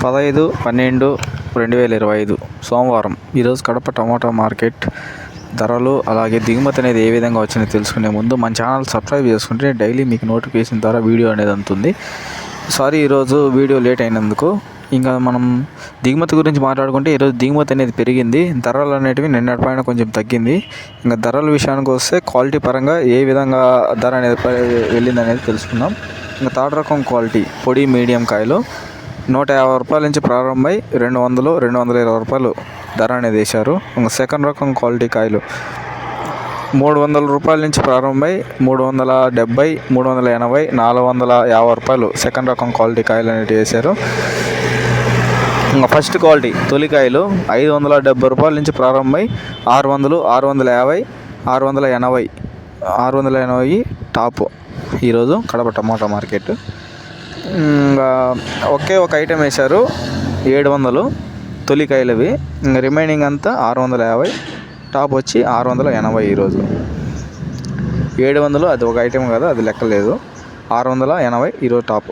15/12/2025 సోమవారం. ఈరోజు కడప టమాటా మార్కెట్ ధరలు అలాగే దిగుమతి అనేది ఏ విధంగా వచ్చిందో తెలుసుకునే ముందు మన ఛానల్ సబ్స్క్రైబ్ చేసుకుంటే డైలీ మీకు నోటిఫికేషన్ ద్వారా వీడియో అనేది అందుతుంది. సారీ ఈరోజు వీడియో లేట్ అయినందుకు. ఇంకా మనం దిగుమతి గురించి మాట్లాడుకుంటే ఈరోజు దిగుమతి అనేది పెరిగింది, ధరలు అనేటివి నిన్నటి పైన కొంచెం తగ్గింది. ఇంకా ధరల విషయానికి వస్తే క్వాలిటీ పరంగా ఏ విధంగా ధర అనేది వెళ్ళింది అనేది తెలుసుకుందాం. ఇంకా థర్డ్ రకం క్వాలిటీ పొడి మీడియం కాయలు 150 రూపాయల నుంచి ప్రారంభమై 200, 220 రూపాయలు ధర అనేది వేశారు. ఇంకా సెకండ్ రకం క్వాలిటీ కాయలు 300 రూపాయల నుంచి ప్రారంభమై 370, 380, 450 రూపాయలు సెకండ్ రకం క్వాలిటీ కాయలు అనేవి వేశారు. ఇంకా ఫస్ట్ క్వాలిటీ తొలికాయలు 570 రూపాయల నుంచి ప్రారంభమై 600, 650, 680 టాప్ ఈరోజు కడప టమాటా మార్కెట్. ఇంకా ఒక ఐటెం వేశారు 700 తొలికాయలు అవి. ఇంకా రిమైనింగ్ అంతా 650, టాప్ వచ్చి 680 ఈరోజు. 700 అది ఒక ఐటెం కదా, అది లెక్కలేదు. 680 ఈరోజు టాప్.